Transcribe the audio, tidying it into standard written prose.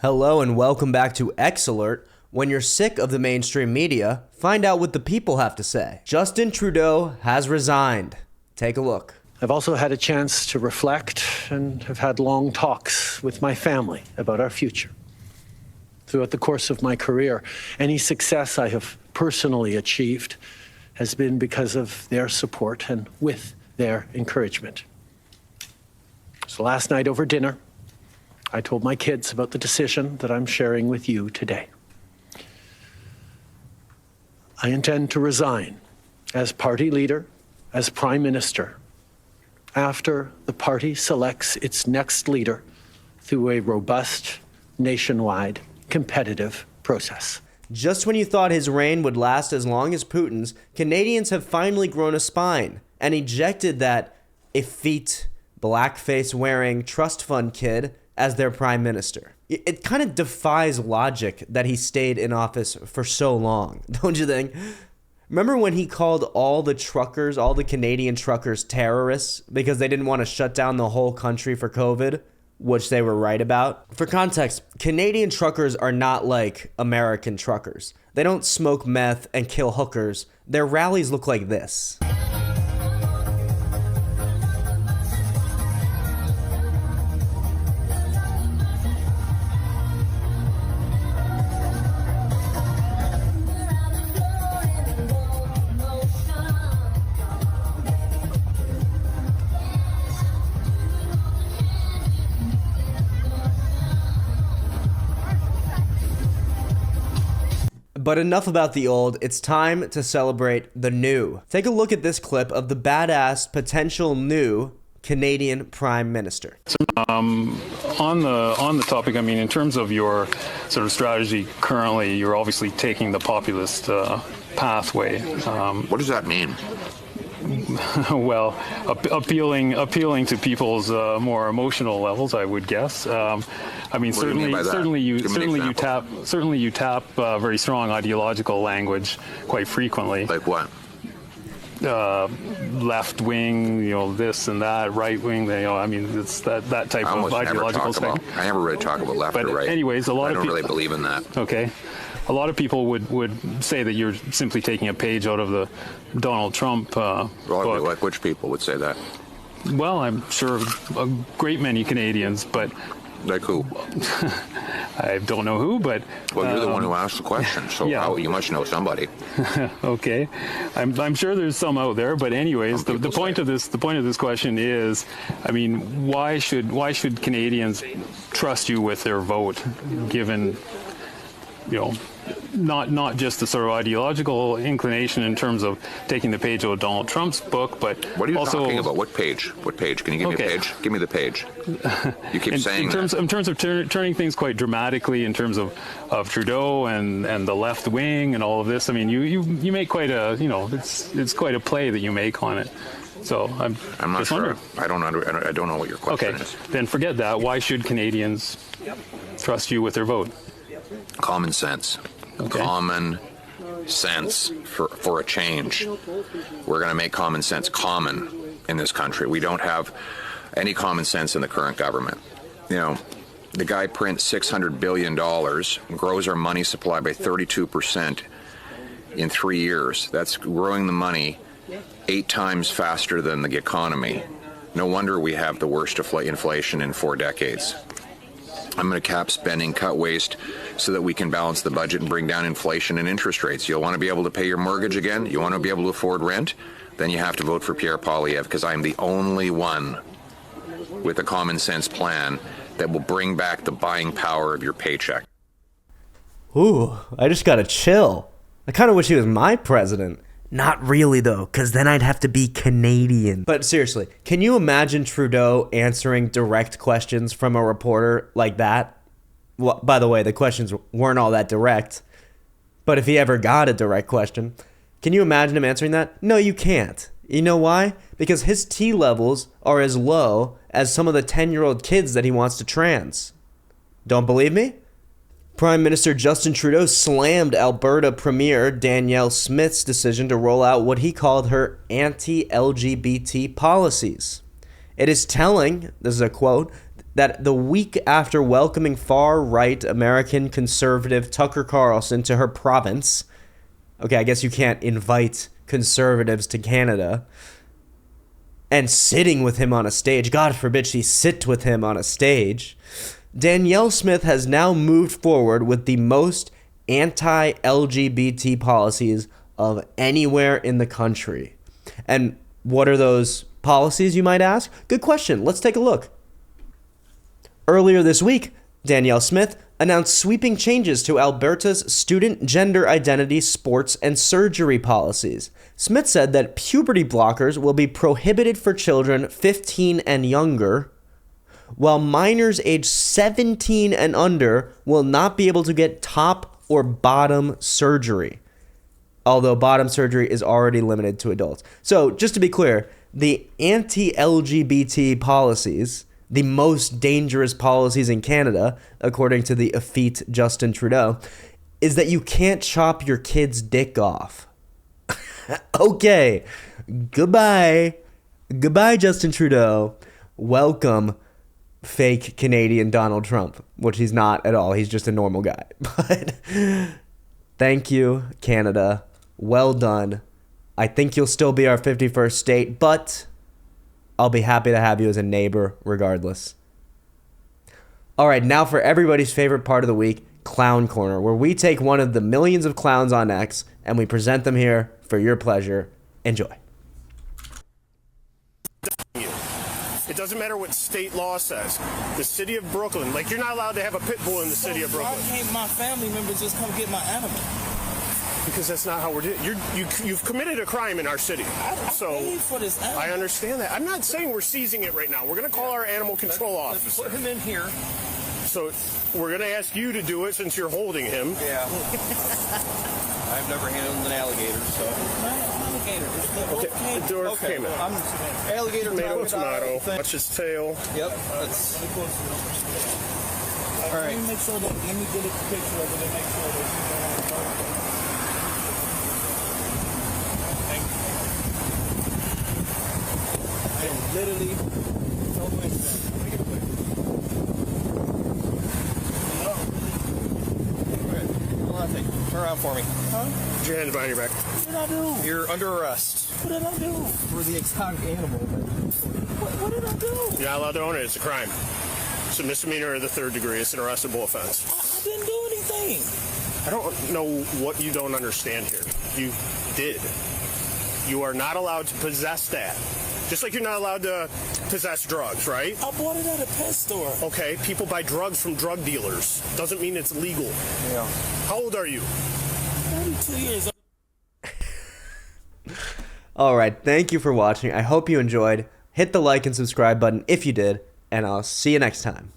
Hello and welcome back to X Alert. When you're sick of the mainstream media, find out what the people have to say. Justin Trudeau has resigned. Take a look. I've also had a chance to reflect and have had long talks with my family about our future. Throughout the course of my career, any success I have personally achieved has been because of their support and with their encouragement. So last night over dinner, I told my kids about the decision that I'm sharing with you today. I intend to resign as party leader, as prime minister, after the party selects its next leader through a robust, nationwide, competitive process. Just when you thought his reign would last as long as Putin's, Canadians have finally grown a spine and ejected that effete, blackface-wearing trust fund kid as their prime minister. It kind of defies logic that he stayed in office for so long, don't you think? Remember when he called all the truckers, all the Canadian truckers, terrorists because they didn't want to shut down the whole country for COVID, which they were right about? For context, Canadian truckers are not like American truckers. They don't smoke meth and kill hookers. Their rallies look like this. But enough about the old, it's time to celebrate the new. Take a look at this clip of the badass potential new Canadian Prime Minister. On the topic, I mean, in terms of your sort of strategy currently, you're obviously taking the populist pathway. What does that mean? Well, appealing to people's more emotional levels, I would guess. I mean, certainly you tap very strong ideological language quite frequently. Like what? Left wing, this and that, right wing. I mean, it's that type of ideological spectrum. I never really talk about left or right. Anyways, I don't really believe in that. Okay. A lot of people would say that you're simply taking a page out of the Donald Trump book. Like which people would say that? Well, I'm sure a great many Canadians, but... Like who? I don't know who, but... Well, you're the one who asked the question, so yeah. You must know somebody. Okay. I'm sure there's some out there, but anyways, the point of this question is, I mean, why should Canadians trust you with their vote, given... not just the sort of ideological inclination in terms of taking the page out of Donald Trump's book, but what are you also talking about? What page? What page? Can you give me a page? Give me the page. You keep saying in terms of turning things quite dramatically in terms of Trudeau and the left wing and all of this. I mean, you make quite a it's quite a play that you make on it. So I'm not sure. I don't know what your question is. Then forget that. Why should Canadians trust you with their vote? Common sense. Okay. Common sense for a change. We're going to make common sense common in this country. We don't have any common sense in the current government. The guy prints $600 billion, grows our money supply by 32% in 3 years. That's growing the money 8 times faster than the economy. No wonder we have the worst inflation in 4 decades. I'm going to cap spending, cut waste, so that we can balance the budget and bring down inflation and interest rates. You'll want to be able to pay your mortgage again? You want to be able to afford rent? Then you have to vote for Pierre Poilievre, because I'm the only one with a common sense plan that will bring back the buying power of your paycheck. Ooh, I just got to chill. I kind of wish he was my president. Not really, though, because then I'd have to be Canadian. But seriously, can you imagine Trudeau answering direct questions from a reporter like that? Well, by the way, the questions weren't all that direct. But if he ever got a direct question, can you imagine him answering that? No, you can't. You know why? Because his T levels are as low as some of the 10-year-old kids that he wants to trans. Don't believe me? Prime Minister Justin Trudeau slammed Alberta Premier Danielle Smith's decision to roll out what he called her anti-LGBT policies. It is telling, this is a quote, that the week after welcoming far-right American conservative Tucker Carlson to her province, okay, I guess you can't invite conservatives to Canada, and sitting with him on a stage, God forbid she sit with him on a stage, Danielle Smith has now moved forward with the most anti-LGBT policies of anywhere in the country. And what are those policies, you might ask? Good question. Let's take a look. Earlier this week, Danielle Smith announced sweeping changes to Alberta's student gender identity, sports, and surgery policies. Smith said that puberty blockers will be prohibited for children 15 and younger, while minors aged 17 and under will not be able to get top or bottom surgery, although bottom surgery is already limited to adults. So, just to be clear, the anti-LGBT policies, the most dangerous policies in Canada, according to the effete Justin Trudeau, is that you can't chop your kid's dick off. Okay, goodbye. Goodbye, Justin Trudeau. Welcome, fake Canadian Donald Trump, which he's not at all. He's just a normal guy. But thank you, Canada. Well done. I think you'll still be our 51st state, but I'll be happy to have you as a neighbor regardless. All right, now for everybody's favorite part of the week, Clown Corner, where we take one of the millions of clowns on X and we present them here for your pleasure. Enjoy. It doesn't matter what state law says. The city of Brooklyn, like you're not allowed to have a pit bull in the city of Brooklyn. Why can't my family members just come get my animal? Because that's not how we're doing. You've committed a crime in our city. I paid for this animal. I understand that. I'm not saying we're seizing it right now. We're going to call our animal control officer. Put him in here. So we're going to ask you to do it since you're holding him. Yeah. I've never handled an alligator, so. Alligator. Okay. Alligator. Tomato. Watch his tail. Yep. That's. All right. Let me get a picture of it and make sure that. Literally, so much that. Make it quick. Hold on a second. Turn around for me. Huh? Put your hand behind your back. What did I do? You're under arrest. What did I do? For the exotic animal. What did I do? You're not allowed to own it. It's a crime. It's a misdemeanor of the 3rd degree. It's an arrestable offense. I didn't do anything. I don't know what you don't understand here. You did. You are not allowed to possess that. Just like you're not allowed to possess drugs, right? I bought it at a pet store. Okay, people buy drugs from drug dealers. Doesn't mean it's legal. Yeah. How old are you? 32 years old. All right, thank you for watching. I hope you enjoyed. Hit the like and subscribe button if you did, and I'll see you next time.